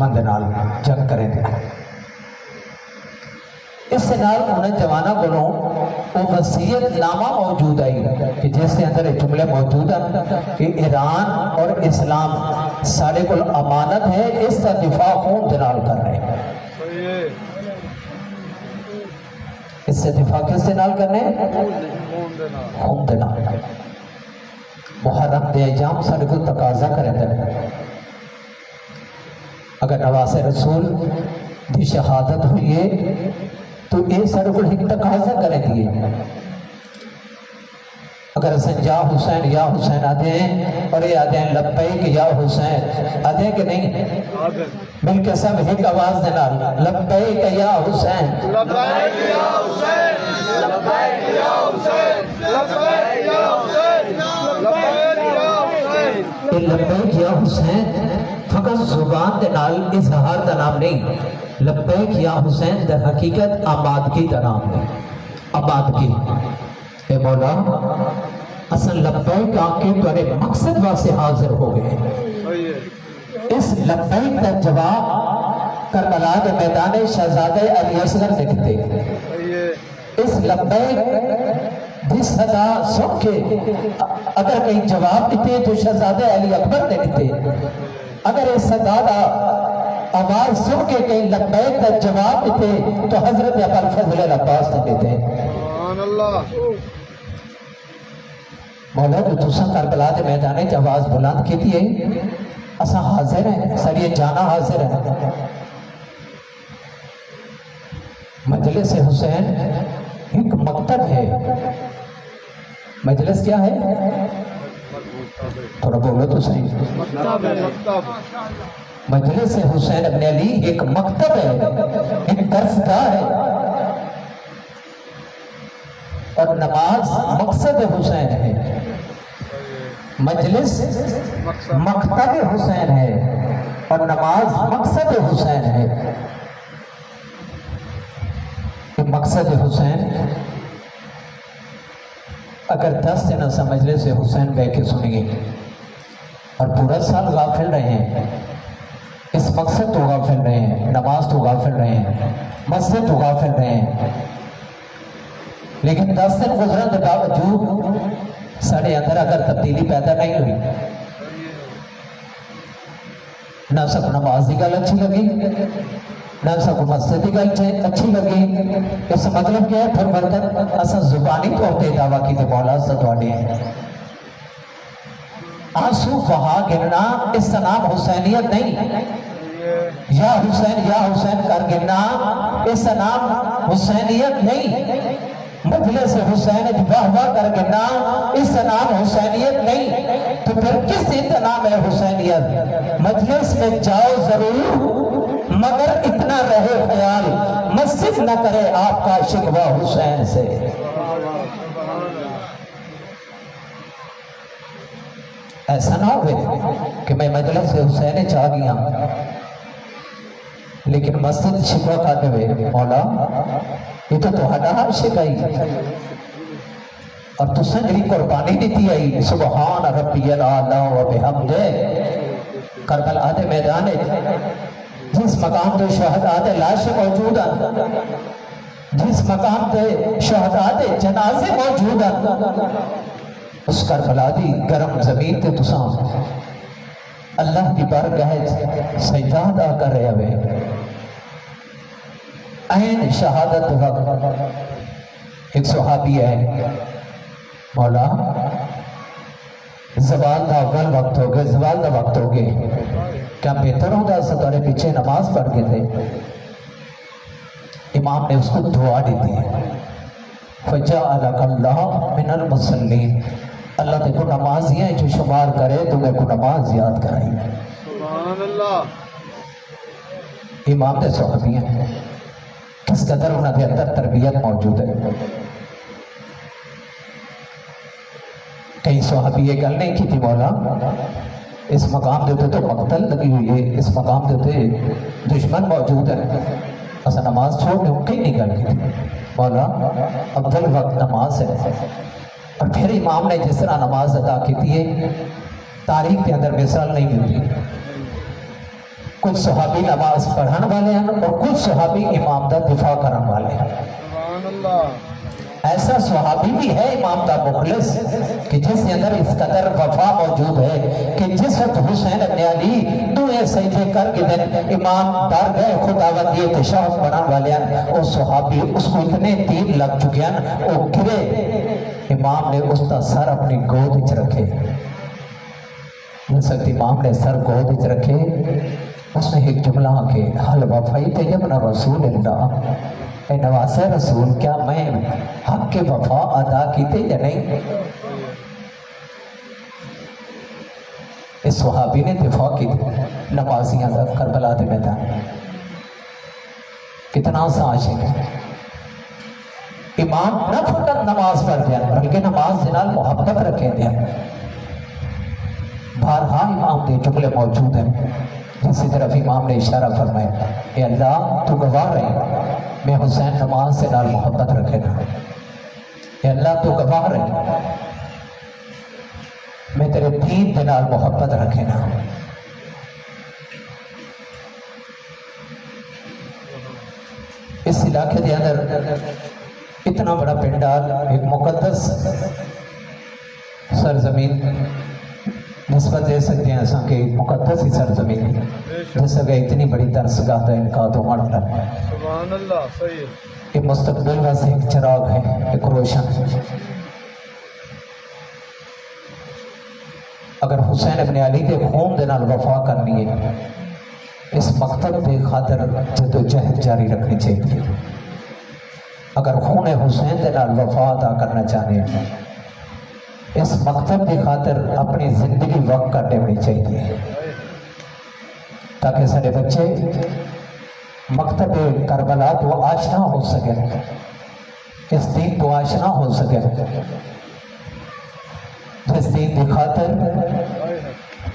دشمن دے نال جنگ کریں دے اس نال انہیں جوانا بولوں وہ وصیت نامہ موجود ہے کہ جس کے اندر جملے موجود ہیں کہ ایران اور اسلام سارے کو امانت ہے اس کا دفاع خون دے نال کر رہے ہیں اس سے دفاع کس دے نال کر رہے ہیں خون دے نال محرم دے ایام سارے کو تقاضا کریں دے اگر نواز رسول دی شہادت ہوئی ہے تو یہ سارے کو ایک تقاضا کریں دیئے اگر حسین یا حسین آدھے ہیں اور یہ آدھے ہیں لبیک یا حسین آدھے ہیں کہ نہیں مل کے سب ایک آواز دینا لبیک یا حسین لبیک یا حسین لبیک یا حسین لبیک یا حسین لبیک یا حسین یہ لبیک یا حسین فقط زبان دے نال اظہار دا نام نہیں لبیک یا حسین در حقیقت آبادگی دا نام ہے آبادگی اے مولا اصل لبیک آکے تورے مقصد واسے حاضر ہو گئے اس لبیک دا جواب کربلا دے میدان شہزادہ علی اصغر لکھتے اس لبیک دی صدا سن کے اگر کہیں جواب دیتے تو شہزادہ علی اکبر لکھتے اگر اس صدا دا آواز سن کے کہیں لبیک دا جواب دیتے تو حضرت ابو الفضل العباس نے دیتے سبحان اللہ مولا جو تسا کربلا دے میدانے کی آواز بلند کی تھی اسا حاضر ہیں ساری جانا حاضر ہے مجلس حسین ایک مکتب ہے مجلس کیا ہے تھوڑا بولو تو صحیح مجلس حسین ابن علی ایک مکتب ہے ایک درسگاہ ہے اور نماز مقصد حسین ہے مجلس مکتب حسین ہے اور نماز مقصد حسین ہے مقصد حسین اگر 10 دن ایسا مجلس حسین بے کے سنیں گے اور پورا سال غافل رہے ہیں اس مقصد تو غافل رہے ہیں نماز تو غافل رہے ہیں مسجد تو غافل رہے ہیں لیکن 10 دن گزرن کے باوجود سارے اندر اگر تبدیلی پیدا نہیں ہوئی نہ سب نماز کی گل اچھی لگی نہ سب مسجد کی گل اچھی لگی اس مطلب کیا ہے پھر برتن اصلا زبانی طور پہ دعویٰ کی تو مولا ستواڑی ہے آنسو بہا گرنا اس کا نام حسینیت نہیں یا حسین کر گرنا اس کا نام حسینیت نہیں مجلس حسین واہ کر کے نام اس کا نام حسینیت نہیں تو پھر کس چیز کا نام ہے حسینیت مجلس میں جاؤ ضرور مگر اتنا رہے خیال مسجد نہ کرے آپ کا شکوہ حسین سے ایسا نہ ہوئے کہ میں مجلس حسین چاہ گیا لیکن مسجد شکوہ کھاتے ہوئے مولا یہ تو تہاڈا ہر شکائی اور تو سنجری قربانی دیتی آئی سبحان ربی العالی و بحمدہ کربلا آدھے میدان جس مقام دے شہداء لاش موجود ہیں جس مقام دے شہداء جنازے موجود ہیں اس کربلا دی گرم زمین تے تساں اللہ کی بارگاہ سجدہ ادا کر رہے ہوئے عین شہادت وقت ایک صحابی ہے مولا زوال دا اول وقت ہو گئے زوال دا وقت ہو گئے کیا بہتر ہوگا ستارے پیچھے نماز پڑھ گئے تھے امام نے اس کو دعا دی تھی فَجَعَلَكَ اللَّهُ مِنَ الْمُصَلِّينَ اللہ دیکھو نمازیاں جو شمار کرے تمہیں کو نماز یاد کرائی سبحان اللہ امام دے صحابی ہیں کس قدر انہوں نے اندر تربیت موجود ہے کئی صحابی یہ گل نہیں کی تھی مولا اس مقام دیتے تو مقتل لگی ہوئی ہے اس مقام دیتے دشمن موجود ہے ایسا نماز چھوڑ دے کئی نہیں گل کی تھی مولا افضل وقت نماز ہے اور پھر امام نے جس طرح نماز ادا کی تھی تاریخ کے اندر مثال نہیں ملتی کچھ صحابی نماز پڑھن والے ہیں اور کچھ صحابی امام دا دفاع کرن والے ہیں. سبحان اللہ. ایسا صحابی بھی ہے امام دا مخلص کہ جس کے اندر اس قدر وفا موجود ہے کہ جس وقت حسین ابن علی دوئے سجدے کر کے دن امام ڈر گئے خداوند یہ تشہد پڑھن والے ہیں وہ صحابی اس کو اتنے تیر لگ چکے ہیں وہ گرے. امام نے اس کا سر اپنی گود وچ رکھے. جس وقت امام نے سر گود وچ رکھے اس نے ایک جملہ کہ حل وفائی طیبنا رسول اللہ، اے نواز رسول کیا میں حق کے وفا ادا کیتے یا نہیں؟ اس صحابی نے دفاع کی نمازیاں دا کربلا دے میدان. کتنا سا عاشق ہے. امام نہ فقط نماز پڑھ دیا بلکہ نماز جنال محبت رکھے دیا. بارہا امام دے جملے موجود ہیں جسی طرف امام نے اشارہ فرمایا اے اللہ تو گواہ رہے میں حسین نماز سے نال محبت رکھے نا. اے اللہ تو گواہ رہے میں تیرے دین دے نال محبت رکھے نا. اس علاقے دے اندر اتنا بڑا پنڈال ایک مقدس سرزمین نسبت دے سکتے ہیں ایسا کہ مقدس ہی سرزمین ہے جس کا اتنی بڑی درسگاہ ہے ان کا تو مڑ رہا ہے. سبحان اللہ. صحیح. یہ مستقبل واسطے ایک چراغ ہے ایک روشن ہے. اگر حسین ابن علی کے خون دے نال وفا کرنی ہے اس مقصد کے خاطر جدوجہد جاری رکھنی چاہیے. اگر خون حسین دے نال وفا ادا کرنا چاہتے ہیں اس مقصد کی خاطر اپنی زندگی وقت کر دینی چاہیے تاکہ سارے بچے مکتب کربلا تو آشنا ہو سکے، اس دین تو آشنا ہو سکے جس دین کی خاطر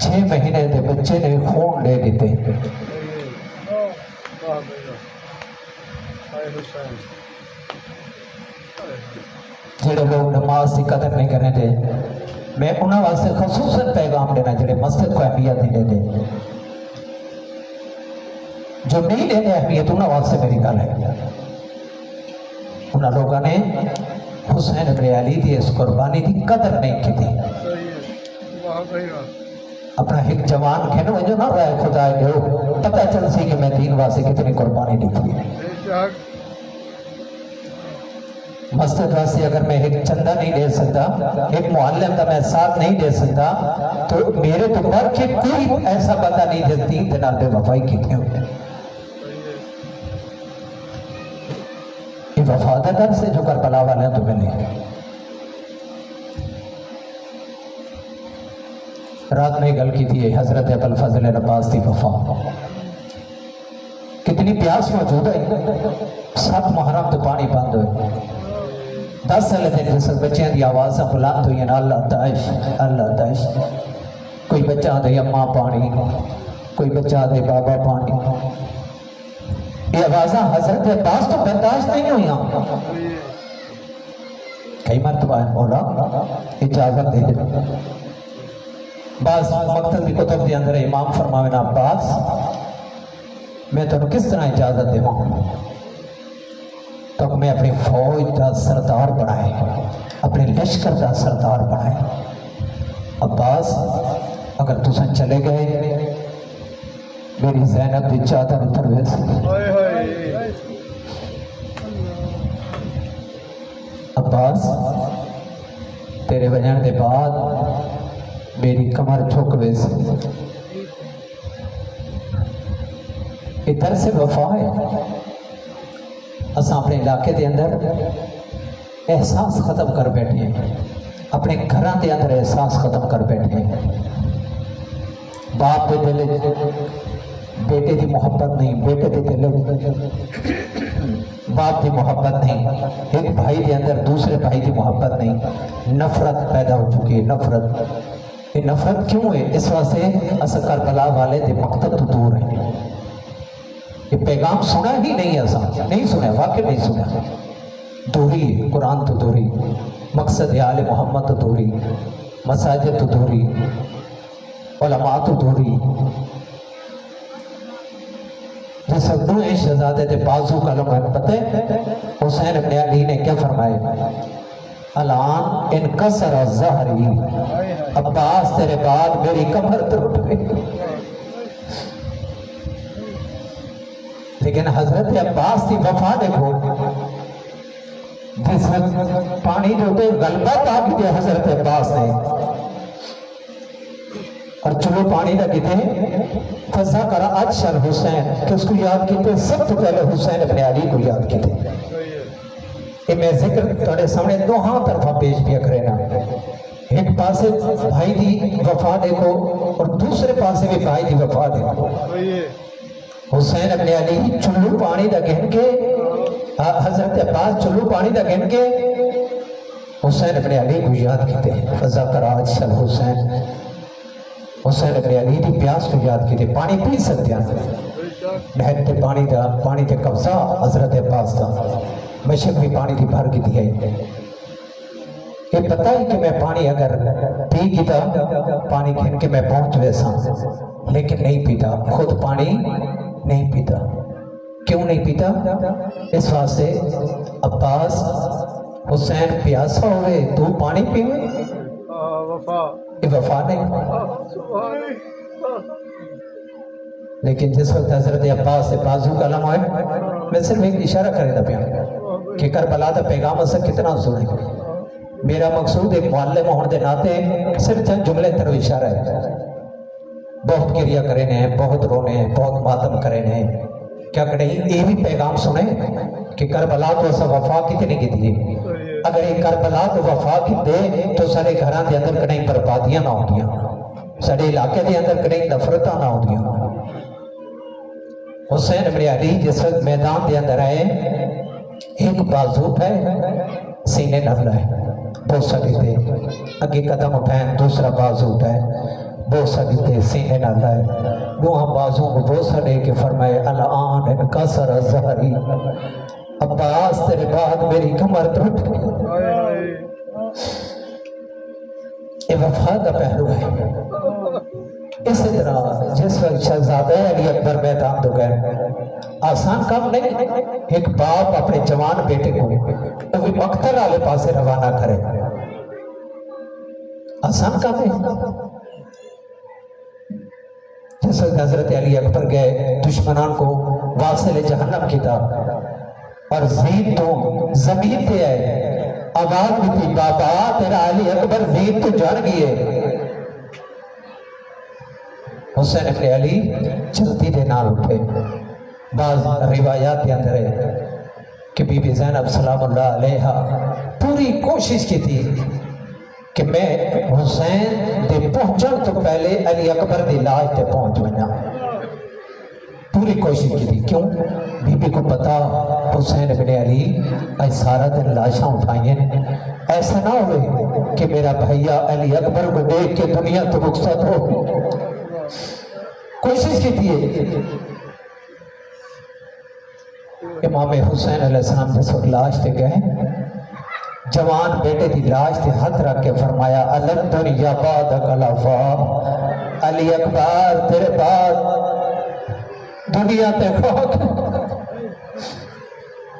6 مہینے کے بچے نے خون لے دیتے. جڑے لوگ نماز کی قدر نہیں کرنے دے میں انہوں واسطے خصوصاً پیغام دینا جڑے مسجد کو اہمیت نہیں دے جو نہیں دینے اہمیت انہوں واسطے میری گل ہے. انہوں لوگوں نے حسین ابن علی دی اس قربانی دی قدر نہیں کی تھی. اپنا ایک جوان کھینو جو نہ رہے خدا دیو پتہ چل سی کہ میں دین واسطے کتنی قربانی دی تھی. مسجد واسطے اگر میں ایک چندہ نہیں دے سکتا ایک معلم کا میں ساتھ نہیں دے سکتا تو میرے تو ڈر کے کوئی ایسا پتہ نہیں جس دین دے نال بے وفائی کی تھی. یہ وفادار سے جو کربلا والے ہیں تو ملے. رات میں گل کی تھی حضرت ابو الفضل عباس دی وفا کتنی پیاس موجود ہے. 7 محرم تو پانی بند ہوئے 10 سال تھے جس بچیاں دی آوازیں بلند ہوئی ہیں اللہ داعش اللہ داعش. کوئی بچہ دے اماں پانی کوئی بچہ دے بابا پانی. یہ آوازیں حضرت عباس تو برداشت نہیں ہوئی. کئی مرتبہ ہے مولا اجازت دے دے. بعض مقتل کی کتب کے اندر امام فرماوے نا عباس میں تو کس طرح اجازت دے تو میں اپنی فوج کا سردار بنائے اپنے لشکر کا سردار بنائے. عباس اگر تسن چلے گئے میری زینب دی چادر اتر ویسی. عباس تیرے وجن کے بعد میری کمر جھک ویسی. یہ درس وفا ہے. اساں اپنے علاقے دے اندر احساس ختم کر بیٹھے ہیں اپنے گھراں دے اندر احساس ختم کر بیٹھے ہیں. باپ دے دل بیٹے دی محبت نہیں بیٹے دے دل باپ دی محبت نہیں ایک بھائی دے اندر دوسرے بھائی دی محبت نہیں. نفرت پیدا ہو چکی ہے. نفرت یہ نفرت کیوں ہے؟ اس واسطے اساں کربلا والے دے مقتل تو دور ہیں. یہ پیغام سنا ہی نہیں ایسا نہیں سنا واقع نہیں سنا. دوری ہے قرآن تو دوری مقصد آل محمد تو دوری مساجد تو دوری علماء تو دوری جس وقت دو شہزادے تھے بازو کا لمحہ پتہ ہے حسین ابن علی نے کیا فرمایا؟ الان انکسر ظہری، عباس تیرے بعد میری کمر ٹوٹ گئی۔ لیکن حضرت عباس کی وفا دیکھو، جس وقت پانی جو تے غلبہ تاکی دے حضرت عباس نے، اور چلو پانی دا کتے فضا کرا اچھل حسین، کہ اس کو یاد کیتے سب تو پہلے حسین ابن علی کو یاد کیتے۔ یہ میں ذکر توڑے سامنے دو ہاں طرفہ پیش بھی کرے نا، ایک پاسے بھائی دی وفا دیکھو اور دوسرے پاسے بھی بھائی دی وفا دیکھو۔ حسین ابن علی چلو پانی دا گھن کے، حضرت عباس چلو پانی دا گھن کے حسین ابن علی کو یاد کیتے، فضا کرا اچھل حسین، حسین ابن علی دی پیاس کو یاد کیتے، پانی پی سکتے ہیں نہر تے پانی تے قبضہ حضرت عباس دا، مشک بھی پانی دی بھر کی دی ہے۔ یہ پتہ ہی کہ میں پانی اگر پی گیتا پانی کھن کے میں پہنچ ویسا، لیکن نہیں پیتا، خود پانی نہیں پیتا۔ کیوں نہیں پیتا؟ اس واسطے عباس حسین پیاسا ہوئے تو پانی پیوے، یہ وفا نہیں۔ لیکن جس وقت حضرت عباس سے بازو کا لمحہ ہے، میں صرف ایک اشارہ کرے دا پیا کہ کربلا دا پیغام اسے کتنا سنے۔ میرا مقصود ایک معلم ہونے دے ناتے صرف چند جملے طرف اشارہ ہے۔ بہت گریہ کرنے ہیں، بہت رونے ہیں، بہت ماتم کرنے ہیں، کیا کریں یہ بھی پیغام سنے کہ کربلا تو ایسا وفا کتنی کی دیئے۔ اگر یہ کربلا تو وفا کی دے تو سارے گھران دے اندر کہیں بربادیاں نہ ہوندیاں، سارے علاقے دے اندر کہیں نفرتاں نہ ہوندیاں۔ حسین ابن علی جس وقت میدان دے اندر آئے، ایک بازو اٹھائے سینے نرلا ہے، بہت ساری دے اگے قدم اٹھائیں، دوسرا بازو اٹھائے بہت ساری دے سینے نرلا ہے، دوہاں بازوں کو بہت سارے کے فرمائے الان انکسر ظہری، عباس تیرے بعد میری کمر ٹوٹ گئی۔ یہ وفا کا پہلو ہے۔ اسی طرح جس وقت شہزادہ علی اکبر میدان تو گئے، آسان کام نہیں، ایک باپ اپنے جوان بیٹے کو وہ بھی مقتل والے پاسے روانہ کرے، آسان کام نہیں۔ جس وقت حضرت علی اکبر گئے، دشمنان کو واصل جہنم کی تھا، اور زید تو زمین تے آئے، آواز بھی تھی بابا تیرا علی اکبر زید تو جڑ گئے۔ حسین ابن علی جلدی دے نال اٹھے۔ بعض روایات کے اندر ہے کہ بی بی زینب سلام اللہ علیہ پوری کوشش کی تھی کہ میں حسین دے پہنچن تو پہلے علی اکبر دی لاش تے پہنچ بنا، پوری کوشش کی تھی۔ کیوں؟ بی بی کو پتا حسین ابن علی آج سارا دن لاشاں اٹھائیں، ایسا نہ ہوئے کہ میرا بھائیہ علی اکبر کو دیکھ کے دنیا تو رخصت ہو۔ کوشش کی تھی۔ امام حسین علیہ السلام جس وقت لاش تے گئے، جوان بیٹے دی لاش تے ہاتھ رکھ کے فرمایا الم دنیا بعد کلافا، علی اکبر تیرے بعد دنیا تے خاک،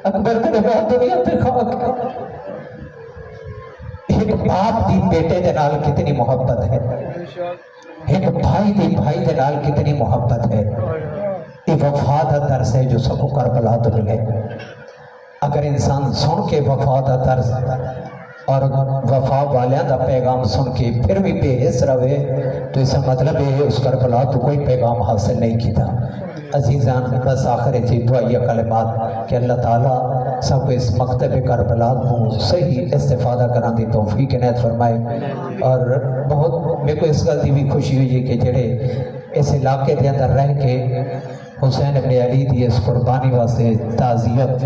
اکبر تیرے بعد دنیا تے خاک۔ ایک باپ دی بیٹے دے نال کتنی محبت ہے، ایک بھائی دی بھائی دے نال کتنی محبت ہے۔ یہ وفا دا درس ہے جو سب کو کربلا تو ملے۔ اگر انسان سن کے وفا دا درس اور وفا والیاں دا پیغام سن کے پھر بھی بے حس رہے تو اس کا مطلب ہے اس کربلا تو کوئی پیغام حاصل نہیں کیتا۔ عزیزان بس آخر چیز دعائیہ کلمات کہ اللہ تعالیٰ سب کو اس مکتب کربلا کو صحیح استفادہ کران دی توفیق عنایت فرمائے۔ اور بہت میرے کو اس غلطی بھی خوشی ہوئی کہ جڑے اس علاقے دے اندر رہ کے حسین ابن علی دی اس قربانی واسطے تعزیت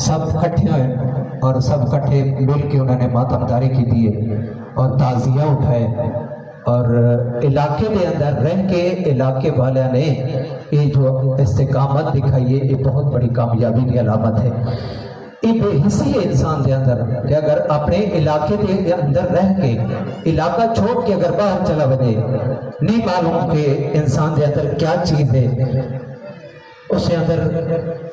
سب کٹھے ہوئے اور سب کٹھے مل کے انہوں نے ماتمداری کی دیئے اور تعزیہ اٹھائے، اور علاقے دے اندر رہ کے علاقے والے نے یہ جو استقامت دکھائی ہے یہ بہت بڑی کامیابی کی علامت ہے۔ یہ بے حسی ہے انسان دے اندر کہ اگر اپنے علاقے دے اندر رہ کے علاقہ چھوڑ کے اگر باہر چلا بنے نہیں معلوم کہ انسان دے اندر کیا چیز ہے، اس کے اندر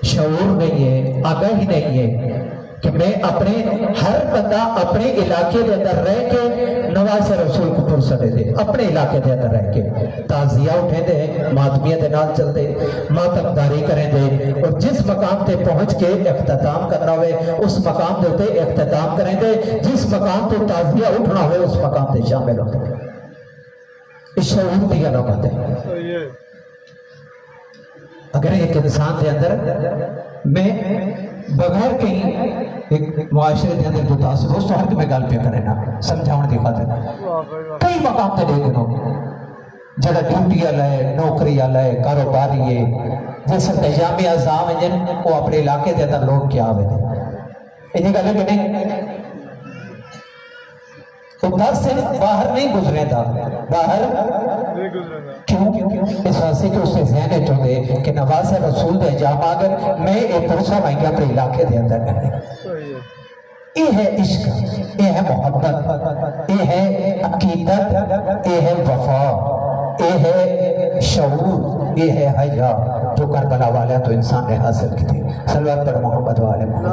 شعور نہیں ہے، آگاہی نہیں ہے کہ میں اپنے ہر بندہ اپنے علاقے دے اندر رہ کے نواز رسول کو پرسدے دے، اپنے علاقے دے اندر رہ کے تعزیہ اٹھیں دے، ماتمیت دے نال چل دے، ماتمداری کریں دے، اور جس مقام تے پہنچ کے اختتام کرنا ہوئے اس مقام دے تے اختتام کریں دے، جس مقام تے تعزیہ اٹھنا ہوئے اس مقام تے شامل ہو دے۔ اس شعور دی علامت ہے۔ صحیح ہے۔ اگر ایک انسان دے اندر میں بغیر کہیں ایک معاشرے دے اندر جو تاثر اس وقت میں گل پہ کرے نا سمجھاؤں دی خاطر کئی مقام تے دیکھ دو جڑا ڈیوٹی والا ہے، نوکری والا ہے، کاروباری ہے، جس انتظامی اعضام ہیں جن وہ اپنے علاقے دے اندر لوگ کیا ہوئے تھے انہیں گل ہے کہ نہیں تو دس سے باہر نہیں گزرے تھا، باہر نہیں گزرنا۔ کیوں؟ اس واسطے کہ اس سے ذہن چاہتے کہ نواز رسول دے جام آگر میں ایک پرسہ مائیں گے اپنے علاقے دے اندر کرنے۔ صحیح ہے۔ یہ ہے عشق، یہ ہے محبت، یہ ہے عقیدت، یہ ہے وفا، یہ ہے شعور، یہ ہے حیا جو کربلا والا تو انسان نے حاصل کی تھی۔ صلوات پر محمد والے محمد۔